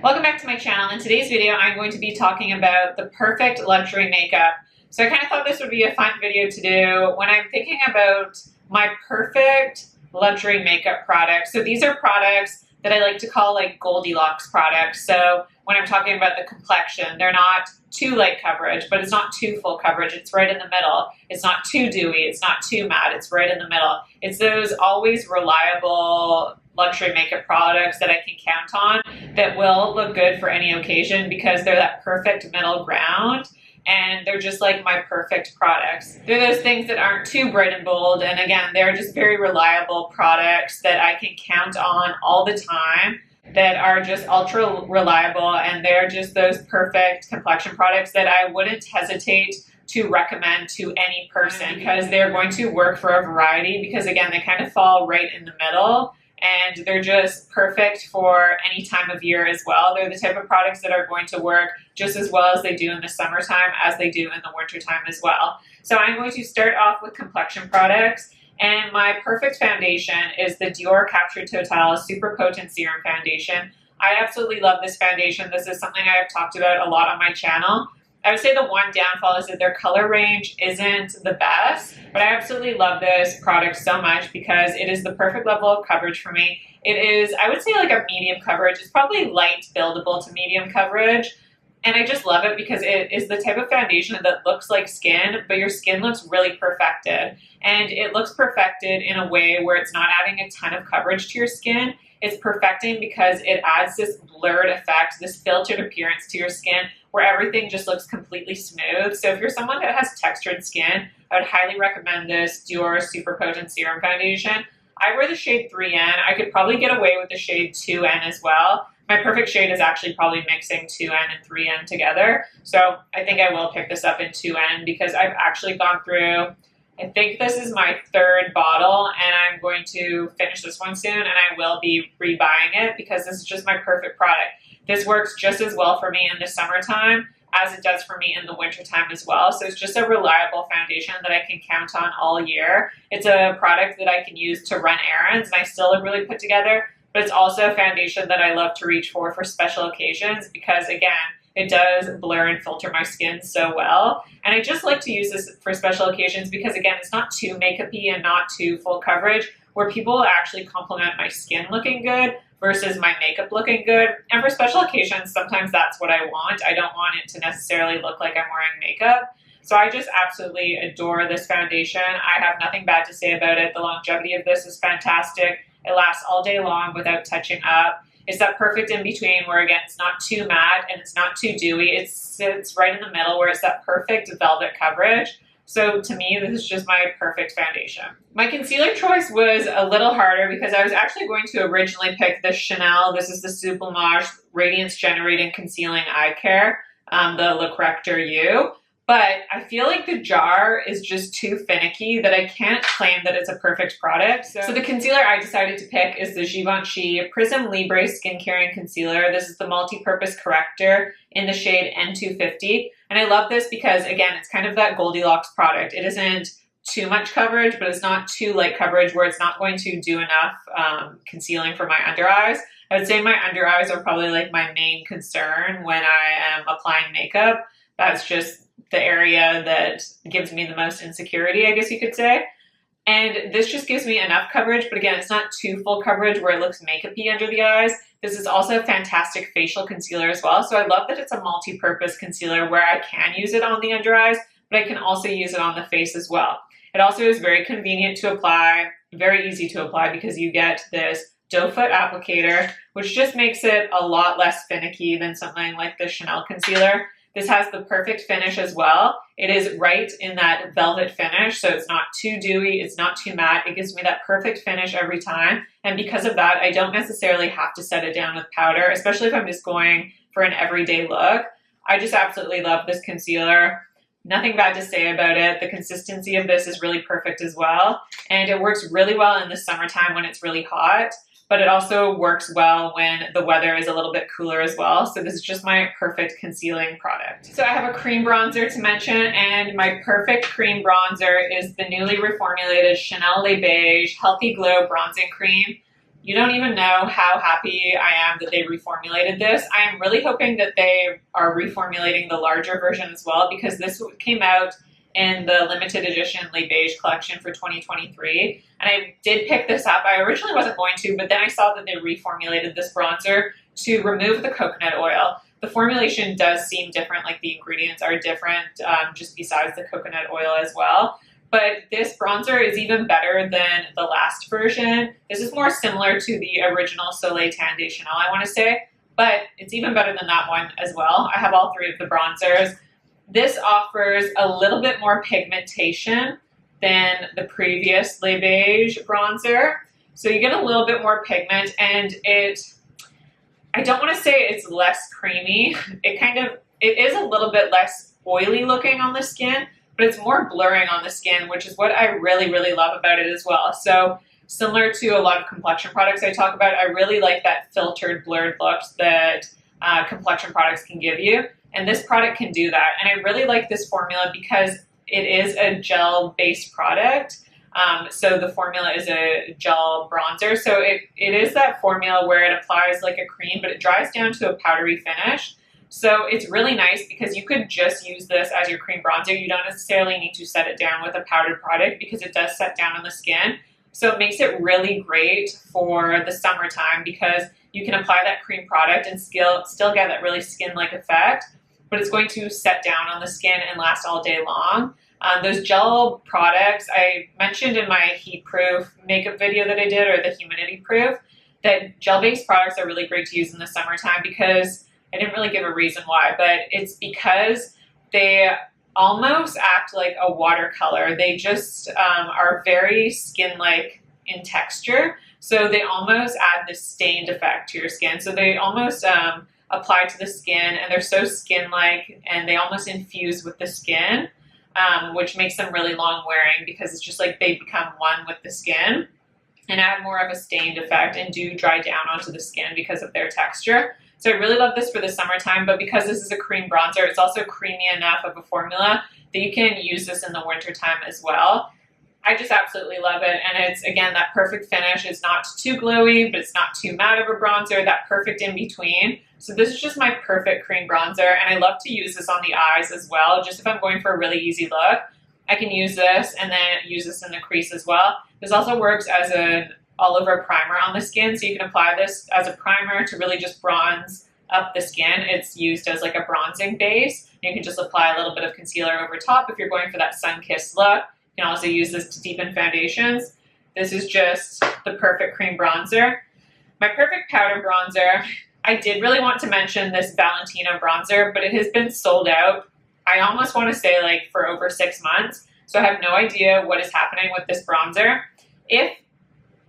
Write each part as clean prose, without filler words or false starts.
Welcome back to my channel. In today's video, I'm going to be talking about the perfect luxury makeup. So I kind of thought this would be a fun video to do when I'm thinking about my perfect luxury makeup products. So these are products that I like to call like Goldilocks products. So when I'm talking about the complexion, they're not too light coverage, but it's not too full coverage. It's right in the middle. It's not too dewy. It's not too matte. It's right in the middle. It's those always reliable luxury makeup products that I can count on that will look good for any occasion because they're that perfect middle ground and they're just like my perfect products. They're those things that aren't too bright and bold, and again, they're just very reliable products that I can count on all the time, that are just ultra reliable, and they're just those perfect complexion products that I wouldn't hesitate to recommend to any person because they're going to work for a variety, because again, they kind of fall right in the middle. And they're just perfect for any time of year as well. They're the type of products that are going to work just as well as they do in the summertime as they do in the wintertime as well. So I'm going to start off with complexion products. And my perfect foundation is the Dior Captured Totale Super Potent Serum Foundation. I absolutely love this foundation. This is something I have talked about a lot on my channel. I would say the one downfall is that their color range isn't the best, but I absolutely love this product so much because it is the perfect level of coverage for me. It is, I would say, like a medium coverage. It's probably light buildable to medium coverage, and I just love it because it is the type of foundation that looks like skin, but your skin looks really perfected, and it looks perfected in a way where it's not adding a ton of coverage to your skin. It's perfecting because it adds this blurred effect, this filtered appearance to your skin where everything just looks completely smooth. So if you're someone that has textured skin, I would highly recommend this Dior Super Potent Serum Foundation. I wear the shade 3N. I could probably get away with the shade 2N as well. My perfect shade is actually probably mixing 2N and 3N together. So I think I will pick this up in 2N because I've actually gone through, I think this is my third bottle, and I'm going to finish this one soon, and I will be rebuying it because this is just my perfect product. This works just as well for me in the summertime as it does for me in the wintertime as well. So it's just a reliable foundation that I can count on all year. It's a product that I can use to run errands, and I still look really put together, but it's also a foundation that I love to reach for special occasions because, again, it does blur and filter my skin so well. And I just like to use this for special occasions because, again, it's not too makeup-y and not too full coverage, where people actually compliment my skin looking good versus my makeup looking good. And for special occasions, sometimes that's what I want. I don't want it to necessarily look like I'm wearing makeup. So I just absolutely adore this foundation. I have nothing bad to say about it. The longevity of this is fantastic. It lasts all day long without touching up. It's that perfect in between where, again, it's not too matte and it's not too dewy. It sits right in the middle where it's that perfect velvet coverage. So to me, this is just my perfect foundation. My concealer choice was a little harder because I was actually going to originally pick the Chanel. This is the Sublimage Radiance Generating Concealing Eye Care, the Le Corrector U. But I feel like the jar is just too finicky that I can't claim that it's a perfect product. So the concealer I decided to pick is the Givenchy Prisme Libre Skin Caring Concealer. This is the multi-purpose corrector in the shade N250. And I love this because, again, it's kind of that Goldilocks product. It isn't too much coverage, but it's not too light coverage where it's not going to do enough concealing for my under eyes. I would say my under eyes are probably like my main concern when I am applying makeup. That's just the area that gives me the most insecurity, I guess you could say. And this just gives me enough coverage, but again, it's not too full coverage where it looks makeup-y under the eyes. This is also a fantastic facial concealer as well. So I love that it's a multi-purpose concealer where I can use it on the under eyes, but I can also use it on the face as well. It also is very convenient to apply, very easy to apply because you get this doe foot applicator, which just makes it a lot less finicky than something like the Chanel concealer. This has the perfect finish as well. It is right in that velvet finish, so it's not too dewy, it's not too matte. It gives me that perfect finish every time. And because of that, I don't necessarily have to set it down with powder, especially if I'm just going for an everyday look. I just absolutely love this concealer. Nothing bad to say about it. The consistency of this is really perfect as well. And it works really well in the summertime when it's really hot. But it also works well when the weather is a little bit cooler as well. So this is just my perfect concealing product. So I have a cream bronzer to mention, and my perfect cream bronzer is the newly reformulated Chanel Le Beige Healthy Glow Bronzing Cream. You don't even know how happy I am that they reformulated this. I am really hoping that they are reformulating the larger version as well, because this came out in the limited edition Les Beige collection for 2023. And I did pick this up. I originally wasn't going to, but then I saw that they reformulated this bronzer to remove the coconut oil. The formulation does seem different, like the ingredients are different, just besides the coconut oil as well. But this bronzer is even better than the last version. This is more similar to the original Soleil Tan de Chanel, I want to say, but it's even better than that one as well. I have all three of the bronzers. This offers a little bit more pigmentation than the previous Les Beige bronzer. So you get a little bit more pigment, and I don't want to say it's less creamy. It is a little bit less oily looking on the skin, but it's more blurring on the skin, which is what I really, really love about it as well. So similar to a lot of complexion products I talk about, I really like that filtered, blurred look that complexion products can give you. And this product can do that. And I really like this formula because it is a gel-based product. So the formula is a gel bronzer. So it is that formula where it applies like a cream, but it dries down to a powdery finish. So it's really nice because you could just use this as your cream bronzer. You don't necessarily need to set it down with a powdered product because it does set down on the skin. So it makes it really great for the summertime because you can apply that cream product and still get that really skin-like effect, but it's going to set down on the skin and last all day long. Those gel products, I mentioned in my heat proof makeup video that I did, or the humidity proof, that gel-based products are really great to use in the summertime because I didn't really give a reason why, but it's because they almost act like a watercolor. They just are very skin-like in texture. So they almost add this stained effect to your skin. So they almost apply to the skin, and they're so skin-like, and they almost infuse with the skin, which makes them really long wearing because it's just like they become one with the skin and add more of a stained effect and do dry down onto the skin because of their texture. So I really love this for the summertime, but because this is a cream bronzer, it's also creamy enough of a formula that you can use this in the wintertime as well. I just absolutely love it. And it's, again, that perfect finish. It's not too glowy, but it's not too matte of a bronzer, that perfect in between. So this is just my perfect cream bronzer. And I love to use this on the eyes as well. Just if I'm going for a really easy look, I can use this and then use this in the crease as well. This also works as an all-over primer on the skin. So you can apply this as a primer to really just bronze up the skin. It's used as like a bronzing base. You can just apply a little bit of concealer over top if you're going for that sun-kissed look. You can also use this to deepen foundations. This is just the perfect cream bronzer. My perfect powder bronzer, I did really want to mention this Valentino bronzer, but it has been sold out. I almost want to say like for over 6 months. So I have no idea what is happening with this bronzer. If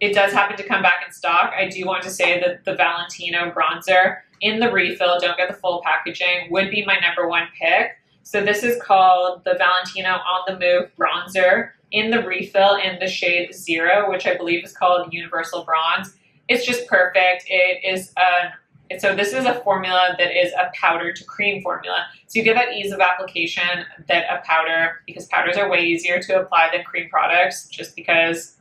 it does happen to come back in stock, I do want to say that the Valentino bronzer in the refill, don't get the full packaging, would be my #1 pick. So this is called the Valentino On The Move bronzer in the refill in the shade 0, which I believe is called Universal Bronze. It's just perfect. So this is a formula that is a powder to cream formula. So you get that ease of application that a powder, because powders are way easier to apply than cream products, just because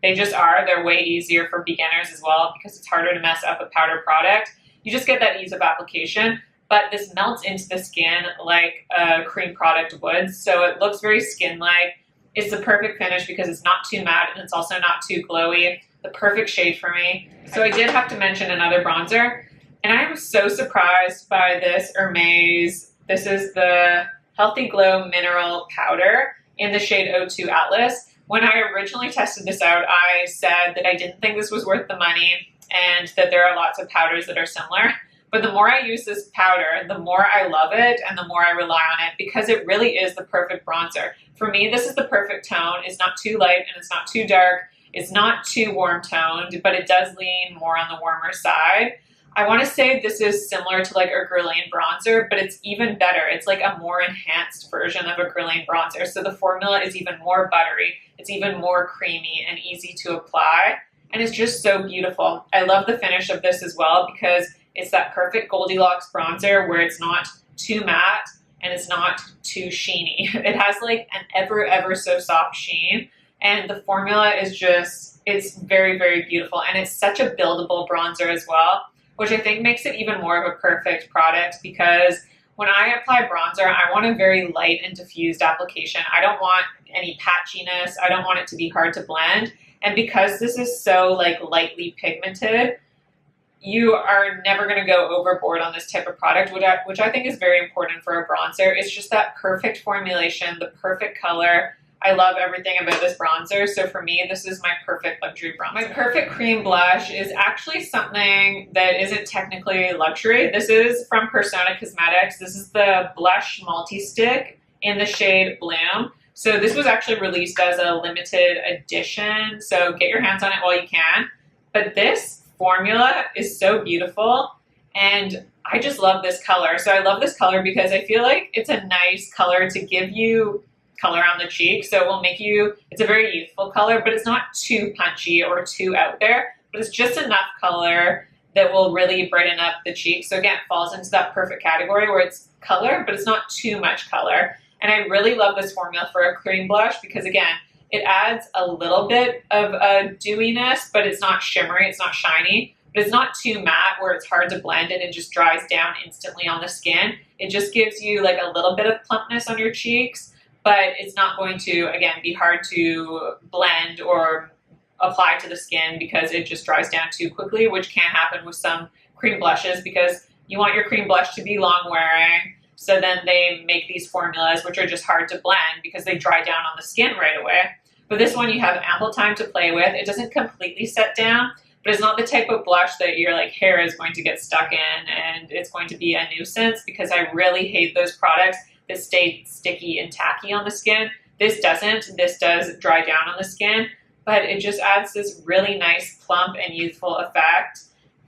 they just are. They're way easier for beginners as well because it's harder to mess up a powder product. You just get that ease of application, but this melts into the skin like a cream product would. So it looks very skin-like. It's the perfect finish because it's not too matte and it's also not too glowy. The perfect shade for me. So I did have to mention another bronzer, and I am so surprised by this Hermès. This is the Healthy Glow Mineral Powder in the shade 02 Atlas. When I originally tested this out, I said that I didn't think this was worth the money and that there are lots of powders that are similar. But the more I use this powder, the more I love it and the more I rely on it because it really is the perfect bronzer. For me, this is the perfect tone. It's not too light and it's not too dark. It's not too warm toned, but it does lean more on the warmer side. I want to say this is similar to like a Guerlain bronzer, but it's even better. It's like a more enhanced version of a Guerlain bronzer. So the formula is even more buttery. It's even more creamy and easy to apply. And it's just so beautiful. I love the finish of this as well because it's that perfect Goldilocks bronzer where it's not too matte and it's not too sheeny. It has like an ever so soft sheen. And the formula is just it's very, very beautiful. And it's such a buildable bronzer as well, which I think makes it even more of a perfect product, because when I apply bronzer, I want a very light and diffused application. I don't want any patchiness. I don't want it to be hard to blend. And because this is so like lightly pigmented, you are never going to go overboard on this type of product, which I think is very important for a bronzer. It's just that perfect formulation, the perfect color. I love everything about this bronzer. So for me, this is my perfect luxury bronzer. My perfect cream blush is actually something that isn't technically luxury. This is from Persona Cosmetics. This is the Blush Multi-Stick in the shade Bloom. So this was actually released as a limited edition. So get your hands on it while you can. But this formula is so beautiful, and I just love this color. So I love this color because I feel like it's a nice color to give you color on the cheek. So it will make you, it's a very youthful color, but it's not too punchy or too out there, but it's just enough color that will really brighten up the cheek. So again, it falls into that perfect category where it's color, but it's not too much color. And I really love this formula for a cream blush because again, it adds a little bit of a dewiness, but it's not shimmery, it's not shiny, but it's not too matte where it's hard to blend and it just dries down instantly on the skin. It just gives you like a little bit of plumpness on your cheeks, but it's not going to, again, be hard to blend or apply to the skin because it just dries down too quickly, which can happen with some cream blushes because you want your cream blush to be long wearing. So then they make these formulas which are just hard to blend because they dry down on the skin right away. But this one you have ample time to play with. It doesn't completely set down, but it's not the type of blush that your like hair is going to get stuck in and it's going to be a nuisance, because I really hate those products that stay sticky and tacky on the skin. This doesn't. This does dry down on the skin, but it just adds this really nice plump and youthful effect.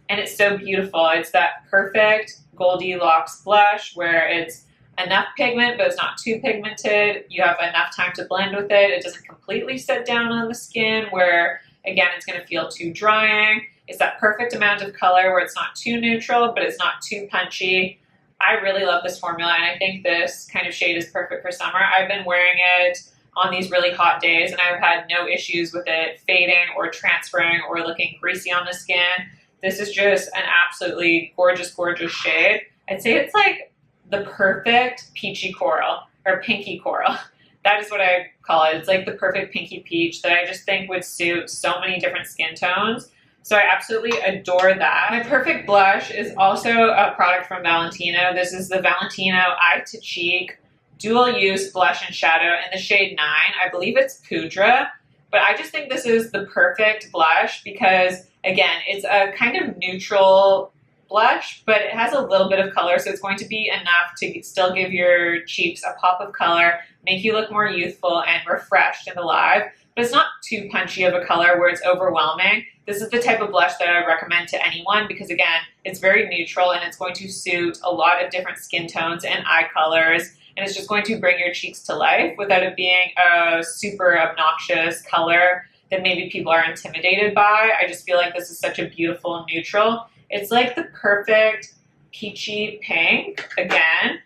And it's so beautiful. It's that perfect Goldilocks blush where it's enough pigment, but it's not too pigmented. You have enough time to blend with it. It doesn't completely set down on the skin where, again, it's going to feel too drying. It's that perfect amount of color where it's not too neutral, but it's not too punchy. I really love this formula, and I think this kind of shade is perfect for summer. I've been wearing it on these really hot days, and I've had no issues with it fading or transferring or looking greasy on the skin. This is just an absolutely gorgeous, gorgeous shade. I'd say it's like the perfect peachy coral or pinky coral. That is what I call it. It's like the perfect pinky peach that I just think would suit so many different skin tones. So I absolutely adore that. My perfect blush is also a product from Valentino. This is the Valentino Eye to Cheek Dual Use Blush and Shadow in the shade 9. I believe it's Poudre, but I just think this is the perfect blush because, again, it's a kind of neutral blush, but it has a little bit of color, so it's going to be enough to still give your cheeks a pop of color, make you look more youthful and refreshed and alive, but it's not too punchy of a color where it's overwhelming. This is the type of blush that I would recommend to anyone because, again, it's very neutral and it's going to suit a lot of different skin tones and eye colors, and it's just going to bring your cheeks to life without it being a super obnoxious color that maybe people are intimidated by. I just feel like this is such a beautiful neutral. It's like the perfect peachy pink, again.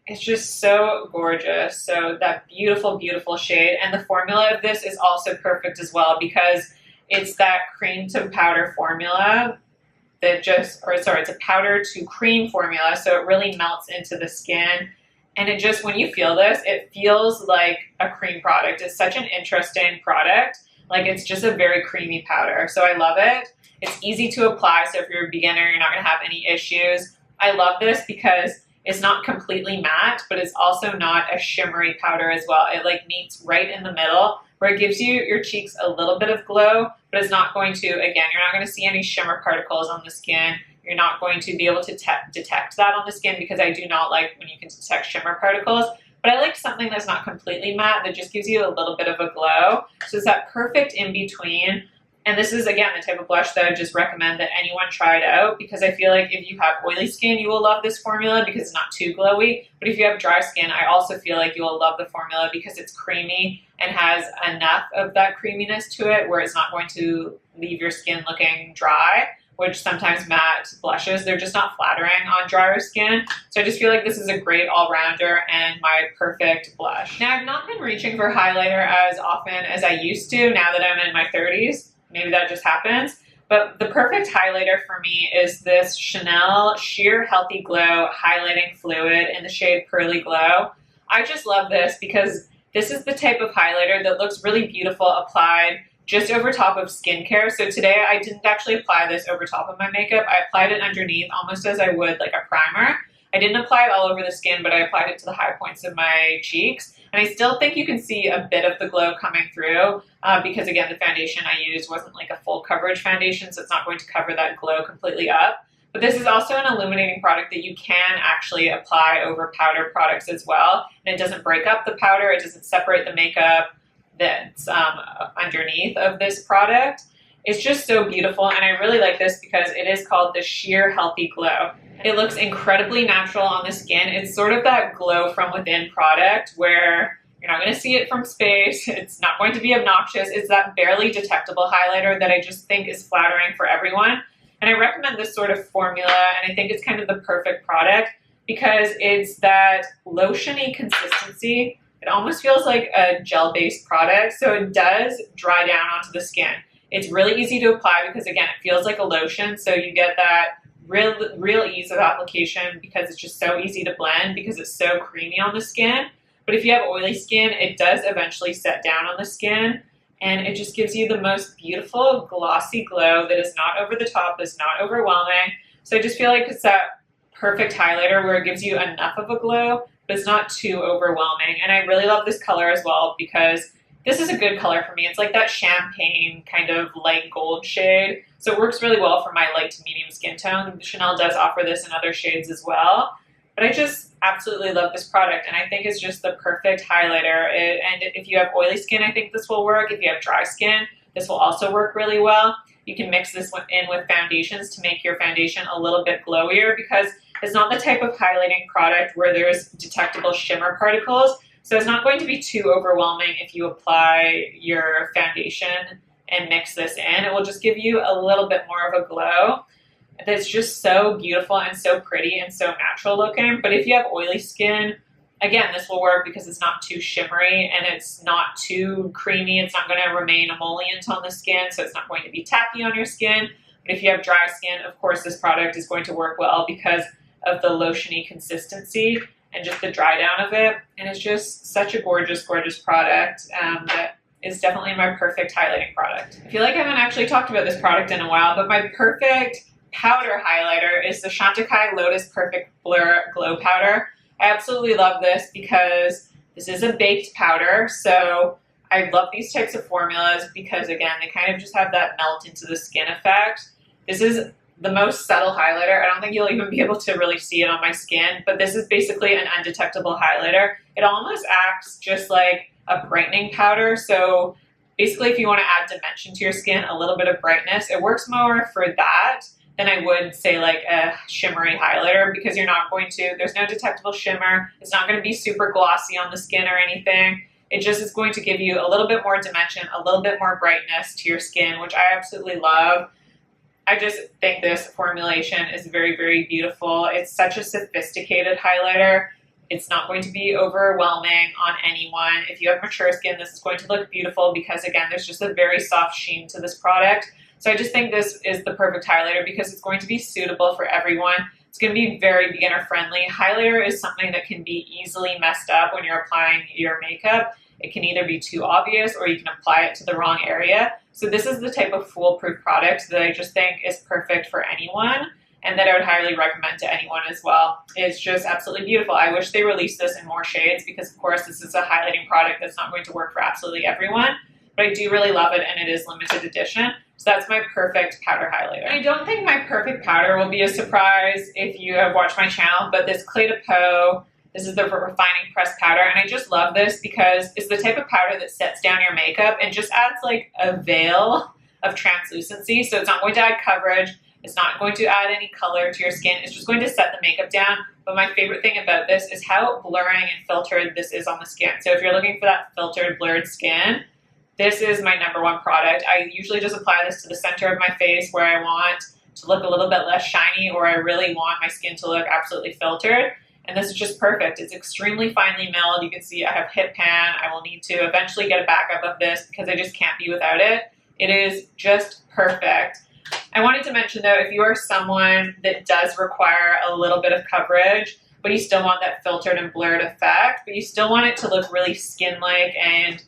It's just so gorgeous. So that beautiful, beautiful shade. And the formula of this is also perfect as well because it's that cream to powder formula that just, or sorry, it's a powder to cream formula. So it really melts into the skin. And it just, when you feel this, it feels like a cream product. It's such an interesting product. Like it's just a very creamy powder. So I love it. It's easy to apply. So if you're a beginner, you're not going to have any issues. I love this because it's not completely matte, but it's also not a shimmery powder as well. It like meets right in the middle where it gives you your cheeks a little bit of glow, but it's not going to, again, you're not going to see any shimmer particles on the skin. You're not going to be able to detect that on the skin because I do not like when you can detect shimmer particles. But I like something that's not completely matte that just gives you a little bit of a glow. So it's that perfect in-between. And this is, again, the type of blush that I just recommend that anyone try it out because I feel like if you have oily skin, you will love this formula because it's not too glowy. But if you have dry skin, I also feel like you will love the formula because it's creamy and has enough of that creaminess to it where it's not going to leave your skin looking dry, which sometimes matte blushes, they're just not flattering on drier skin. So I just feel like this is a great all-rounder and my perfect blush. Now, I've not been reaching for highlighter as often as I used to now that I'm in my 30s. Maybe that just happens. But the perfect highlighter for me is this Chanel Sheer Healthy Glow Highlighting Fluid in the shade Pearly Glow. I just love this because this is the type of highlighter that looks really beautiful applied just over top of skincare. So today I didn't actually apply this over top of my makeup. I applied it underneath almost as I would like a primer. I didn't apply it all over the skin, but I applied it to the high points of my cheeks. And I still think you can see a bit of the glow coming through because again, the foundation I used wasn't like a full coverage foundation, so it's not going to cover that glow completely up. But this is also an illuminating product that you can actually apply over powder products as well. And it doesn't break up the powder, it doesn't separate the makeup that's underneath of this product. It's just so beautiful, and I really like this because it is called the Sheer Healthy Glow. It looks incredibly natural on the skin. It's sort of that glow from within product where you're not going to see it from space. It's not going to be obnoxious. It's that barely detectable highlighter that I just think is flattering for everyone. And I recommend this sort of formula, and I think it's kind of the perfect product because it's that lotiony consistency. It almost feels like a gel-based product, so it does dry down onto the skin. It's really easy to apply because, again, it feels like a lotion, so you get that real ease of application because it's just so easy to blend because it's so creamy on the skin. But if you have oily skin, it does eventually set down on the skin, and it just gives you the most beautiful glossy glow that is not over the top, is not overwhelming. So I just feel like it's that perfect highlighter where it gives you enough of a glow, but it's not too overwhelming. And I really love this color as well because this is a good color for me. It's like that champagne kind of light gold shade. So it works really well for my light to medium skin tone. Chanel does offer this in other shades as well. But I just absolutely love this product, and I think it's just the perfect highlighter. And if you have oily skin, I think this will work. If you have dry skin, this will also work really well. You can mix this in with foundations to make your foundation a little bit glowier because it's not the type of highlighting product where there's detectable shimmer particles. So it's not going to be too overwhelming if you apply your foundation and mix this in. It will just give you a little bit more of a glow that's just so beautiful and so pretty and so natural looking. But if you have oily skin, again, this will work because it's not too shimmery and it's not too creamy. It's not going to remain emollient on the skin, so it's not going to be tacky on your skin. But if you have dry skin, of course, this product is going to work well because of the lotiony consistency and just the dry down of it. And it's just such a gorgeous, gorgeous product that is definitely my perfect highlighting product. I feel like I haven't actually talked about this product in a while, but my perfect powder highlighter is the Chantecaille Lotus Perfect Blur Glow Powder. I absolutely love this because this is a baked powder, so I love these types of formulas because, again, they kind of just have that melt into the skin effect. This is the most subtle highlighter. I don't think you'll even be able to really see it on my skin, but this is basically an undetectable highlighter. It almost acts just like a brightening powder, so basically if you want to add dimension to your skin, a little bit of brightness, it works more for that than I would say like a shimmery highlighter because you're not going to, there's no detectable shimmer. It's not going to be super glossy on the skin or anything. It just is going to give you a little bit more dimension, a little bit more brightness to your skin, which I absolutely love. I just think this formulation is very, very beautiful. It's such a sophisticated highlighter. It's not going to be overwhelming on anyone. If you have mature skin, this is going to look beautiful because, again, there's just a very soft sheen to this product. So I just think this is the perfect highlighter because it's going to be suitable for everyone. It's going to be very beginner friendly. Highlighter is something that can be easily messed up when you're applying your makeup. It can either be too obvious or you can apply it to the wrong area. So this is the type of foolproof product that I just think is perfect for anyone and that I would highly recommend to anyone as well. It's just absolutely beautiful. I wish they released this in more shades because, of course, this is a highlighting product that's not going to work for absolutely everyone. But I do really love it, and it is limited edition. So that's my perfect powder highlighter. I don't think my perfect powder will be a surprise if you have watched my channel, but this Clé de Peau, this is the refining pressed powder, and I just love this because it's the type of powder that sets down your makeup and just adds like a veil of translucency. So it's not going to add coverage. It's not going to add any color to your skin. It's just going to set the makeup down. But my favorite thing about this is how blurring and filtered this is on the skin. So if you're looking for that filtered, blurred skin, this is my #1 product. I usually just apply this to the center of my face where I want to look a little bit less shiny, or I really want my skin to look absolutely filtered. And this is just perfect. It's extremely finely milled. You can see I have hip pan. I will need to eventually get a backup of this because I just can't be without it. It is just perfect. I wanted to mention though, if you are someone that does require a little bit of coverage, but you still want that filtered and blurred effect, but you still want it to look really skin-like and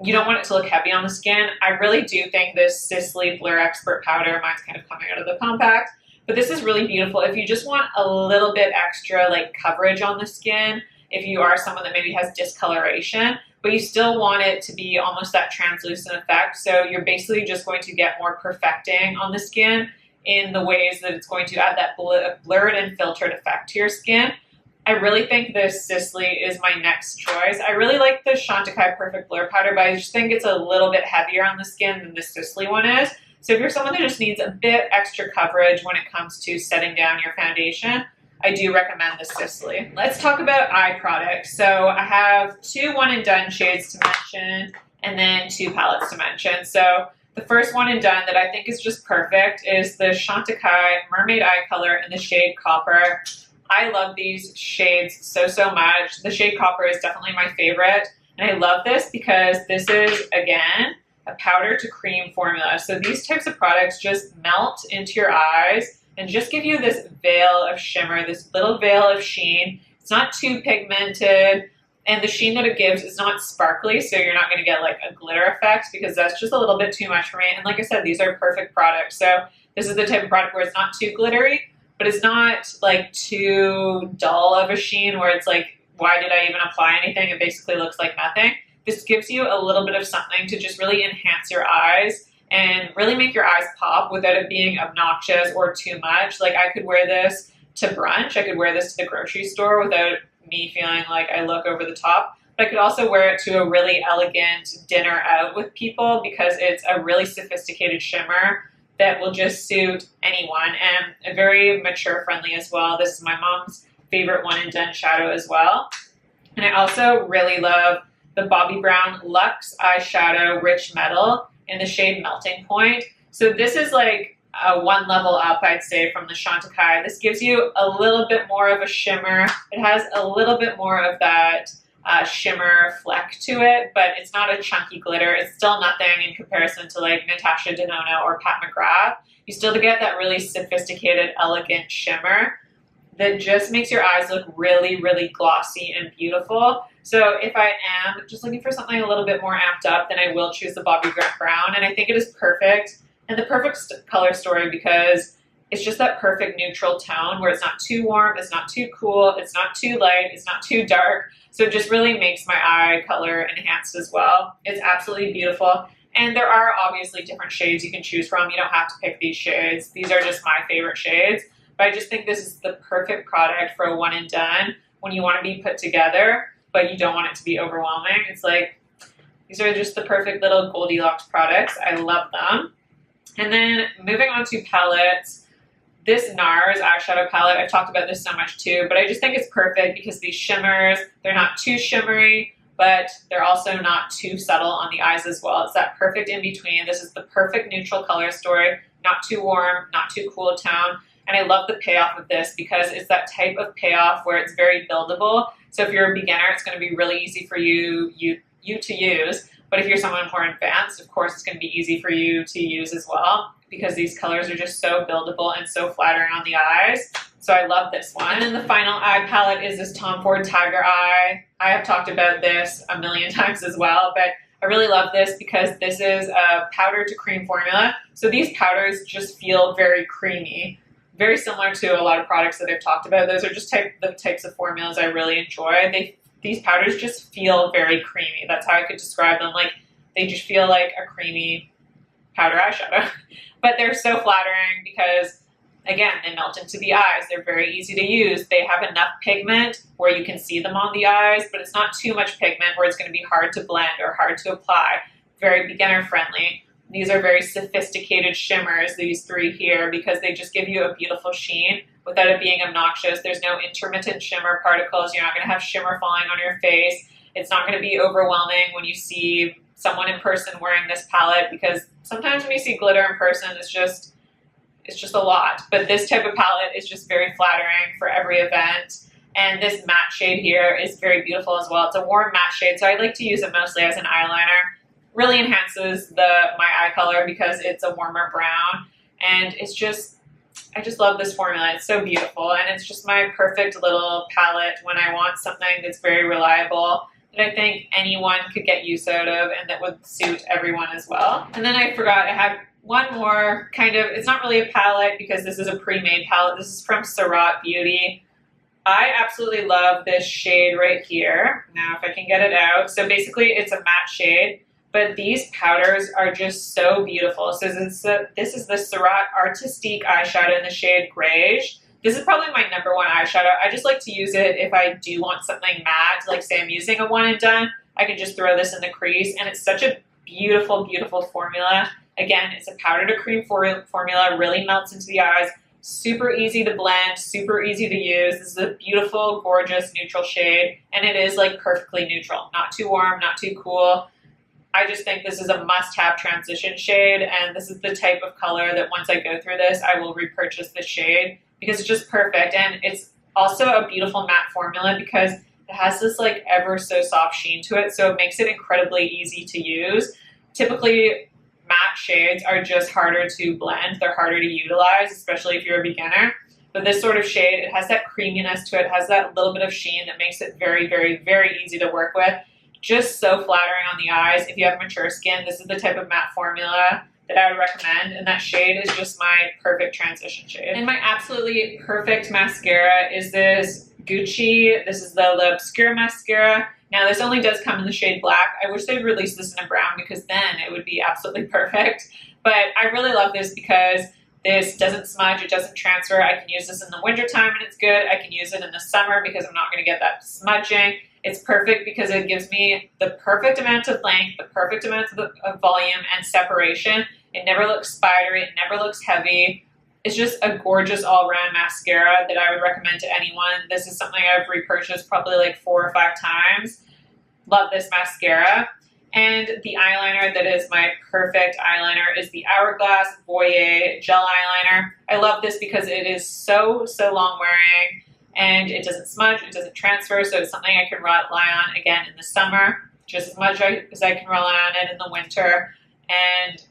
you don't want it to look heavy on the skin, I really do think this Sisley Blur Expert Powder, mine's kind of coming out of the compact, but this is really beautiful. If you just want a little bit extra like coverage on the skin, if you are someone that maybe has discoloration, but you still want it to be almost that translucent effect. So you're basically just going to get more perfecting on the skin in the ways that it's going to add that blurred and filtered effect to your skin. I really think this Sisley is my next choice. I really like the Chantecaille Perfect Blur Powder, but I just think it's a little bit heavier on the skin than the Sisley one is. So if you're someone that just needs a bit extra coverage when it comes to setting down your foundation, I do recommend the Sisley. Let's talk about eye products. So I have 2 one-and-done shades to mention and then 2 palettes to mention. So the first one and done that I think is just perfect is the Chantecaille Mermaid Eye Color in the shade Copper. I love these shades so much. The shade Copper is definitely my favorite. And I love this because this is, again, a powder to cream formula. So these types of products just melt into your eyes and just give you this veil of shimmer, this little veil of sheen. It's not too pigmented, and the sheen that it gives is not sparkly, so you're not going to get like a glitter effect because that's just a little bit too much for me. And like I said, these are perfect products. So this is the type of product where it's not too glittery, but it's not like too dull of a sheen where it's like, why did I even apply anything? It basically looks like nothing. This gives you a little bit of something to just really enhance your eyes and really make your eyes pop without it being obnoxious or too much. Like I could wear this to brunch. I could wear this to the grocery store without me feeling like I look over the top. But I could also wear it to a really elegant dinner out with people because it's a really sophisticated shimmer that will just suit anyone, and very mature friendly as well. This is my mom's favorite one and done shadow as well. And I also really love the Bobbi Brown Luxe Eyeshadow Rich Metal in the shade Melting Point. So this is like a 1 level up, I'd say, from the Chantecaille. This gives you a little bit more of a shimmer. It has a little bit more of that shimmer fleck to it, but it's not a chunky glitter. It's still nothing in comparison to like Natasha Denona or Pat McGrath. You still get that really sophisticated, elegant shimmer that just makes your eyes look really glossy and beautiful. So if I am just looking for something a little bit more amped up, then I will choose the Bobbi Brown, and I think it is perfect and the perfect color story because it's just that perfect neutral tone where it's not too warm, it's not too cool, it's not too light, it's not too dark. So it just really makes my eye color enhanced as well. It's absolutely beautiful. And there are obviously different shades you can choose from. You don't have to pick these shades. These are just my favorite shades. But I just think this is the perfect product for a one and done when you want to be put together, but you don't want it to be overwhelming. It's like, these are just the perfect little Goldilocks products. I love them. And then moving on to palettes, this NARS eyeshadow palette, I've talked about this so much too, but I just think it's perfect because these shimmers, they're not too shimmery, but they're also not too subtle on the eyes as well. It's that perfect in between. This is the perfect neutral color story, not too warm, not too cool tone. And I love the payoff of this because it's that type of payoff where it's very buildable. So if you're a beginner, it's going to be really easy for you to use. But if you're someone more advanced, of course, it's going to be easy for you to use as well because these colors are just so buildable and so flattering on the eyes. So I love this one. And then the final eye palette is this Tom Ford Tiger Eye. I have talked about this a million times as well, but I really love this because this is a powder to cream formula. So these powders just feel very creamy, very similar to a lot of products that I've talked about. Those are just the types of formulas I really enjoy. These powders just feel very creamy. That's how I could describe them. Like, they just feel like a creamy powder eyeshadow. But they're so flattering because, again, they melt into the eyes. They're very easy to use. They have enough pigment where you can see them on the eyes, but it's not too much pigment where it's going to be hard to blend or hard to apply. Very beginner friendly. These are very sophisticated shimmers, these three here, because they just give you a beautiful sheen without it being obnoxious. There's no intermittent shimmer particles. You're not going to have shimmer falling on your face. It's not going to be overwhelming when you see someone in person wearing this palette, because sometimes when you see glitter in person, it's just a lot. But this type of palette is just very flattering for every event. And this matte shade here is very beautiful as well. It's a warm matte shade, so I like to use it mostly as an eyeliner. Really enhances my eye color because it's a warmer brown. And it's just, I just love this formula. It's so beautiful, and it's just my perfect little palette when I want something that's very reliable, that I think anyone could get use out of and that would suit everyone as well. And then I forgot, I had one more kind of, it's not really a palette because this is a pre-made palette. This is from Surat Beauty. I absolutely love this shade right here. Now, if I can get it out. So basically, it's a matte shade, but these powders are just so beautiful. So this is the Surat Artistique eyeshadow in the shade Greige. This is probably my #1 eyeshadow. I just like to use it if I do want something matte, like say I'm using a one and done. I can just throw this in the crease, and it's such a beautiful, beautiful formula. Again, it's a powder to cream formula, really melts into the eyes. Super easy to blend, super easy to use. This is a beautiful, gorgeous, neutral shade, and it is like perfectly neutral. Not too warm, not too cool. I just think this is a must-have transition shade, and this is the type of color that once I go through this, I will repurchase this shade because it's just perfect. And it's also a beautiful matte formula because it has this like ever so soft sheen to it, so it makes it incredibly easy to use. Typically, matte shades are just harder to blend. They're harder to utilize, especially if you're a beginner. But this sort of shade, it has that creaminess to it, has that little bit of sheen that makes it very, very, very easy to work with. Just so flattering on the eyes. If you have mature skin, this is the type of matte formula that I would recommend, and that shade is just my perfect transition shade. And my absolutely perfect mascara is this Gucci. This is the L'Obscure mascara. Now, this only does come in the shade black. I wish they'd release this in a brown because then it would be absolutely perfect. But I really love this because this doesn't smudge, it doesn't transfer. I can use this in the wintertime and it's good. I can use it in the summer because I'm not going to get that smudging. It's perfect because it gives me the perfect amount of length, the perfect amount of volume and separation. It never looks spidery, it never looks heavy. It's just a gorgeous all-around mascara that I would recommend to anyone. This is something I've repurchased probably like 4 or 5 times. Love this mascara. And the eyeliner that is my perfect eyeliner is the Hourglass Voyer Gel Eyeliner. I love this because it is so, so long wearing and it doesn't smudge, it doesn't transfer, so it's something I can rely on again in the summer, just as much as I can rely on it in the winter, and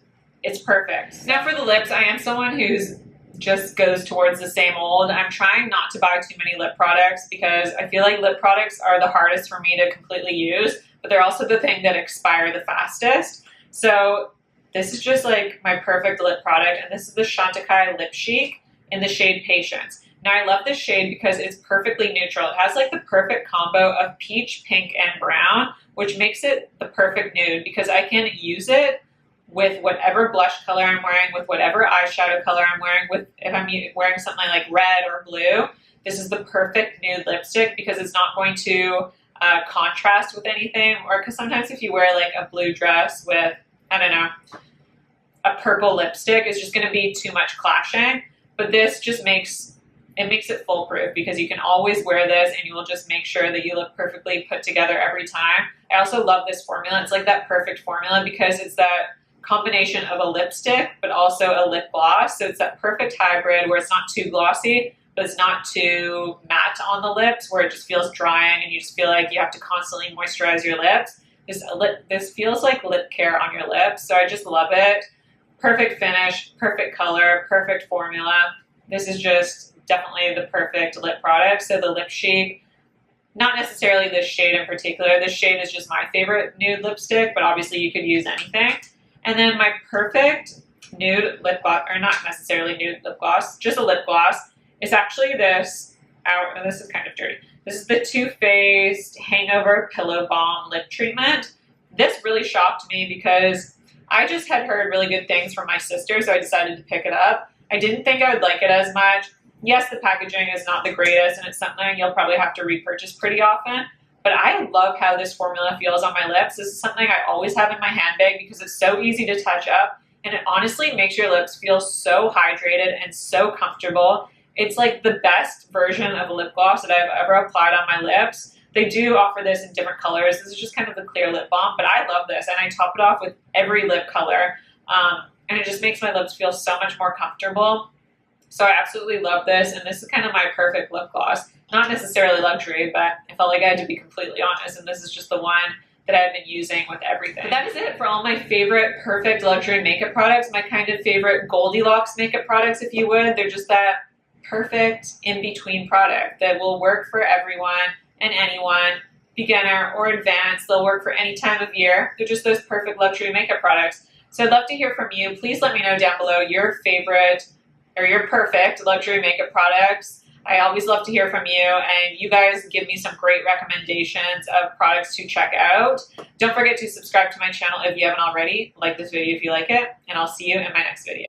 it's perfect. Now for the lips, I am someone who's just goes towards the same old. I'm trying not to buy too many lip products because I feel like lip products are the hardest for me to completely use, but they're also the thing that expire the fastest. So this is just like my perfect lip product, and this is the Chantecaille Lip Chic in the shade Patience. Now I love this shade because it's perfectly neutral. It has like the perfect combo of peach, pink, and brown, which makes it the perfect nude because I can use it with whatever blush color I'm wearing, with whatever eyeshadow color I'm wearing, with if I'm wearing something like red or blue. This is the perfect nude lipstick because it's not going to contrast with anything, or because sometimes if you wear like a blue dress with, I don't know, a purple lipstick, it's just going to be too much clashing. But this just makes it foolproof because you can always wear this and you will just make sure that you look perfectly put together every time. I also love this formula. It's like that perfect formula because it's that combination of a lipstick but also a lip gloss. So it's that perfect hybrid where it's not too glossy but it's not too matte on the lips where it just feels drying and you just feel like you have to constantly moisturize your lips. This feels like lip care on your lips, so I just love it. Perfect finish, perfect color, perfect formula. This is just definitely the perfect lip product. So the Lip Chic, not necessarily this shade in particular. This shade is just my favorite nude lipstick, but obviously you could use anything. And then my perfect nude lip gloss, or not necessarily nude lip gloss, just a lip gloss, is actually this, and this is kind of dirty. This is the Too Faced Hangover Pillow Balm Lip Treatment. This really shocked me because I just had heard really good things from my sister, so I decided to pick it up. I didn't think I would like it as much. Yes, the packaging is not the greatest, and it's something you'll probably have to repurchase pretty often, but I love how this formula feels on my lips. This is something I always have in my handbag because it's so easy to touch up, and it honestly makes your lips feel so hydrated and so comfortable. It's like the best version of a lip gloss that I've ever applied on my lips. They do offer this in different colors. This is just kind of the clear lip balm, but I love this, and I top it off with every lip color, and it just makes my lips feel so much more comfortable. So I absolutely love this, and this is kind of my perfect lip gloss. Not necessarily luxury, but I felt like I had to be completely honest, and this is just the one that I've been using with everything. But that is it for all my favorite perfect luxury makeup products, my kind of favorite Goldilocks makeup products, if you would. They're just that perfect in-between product that will work for everyone and anyone, beginner or advanced. They'll work for any time of year. They're just those perfect luxury makeup products. So I'd love to hear from you. Please let me know down below your favorite or your perfect luxury makeup products. I always love to hear from you, and you guys give me some great recommendations of products to check out. Don't forget to subscribe to my channel if you haven't already. Like this video if you like it, and I'll see you in my next video.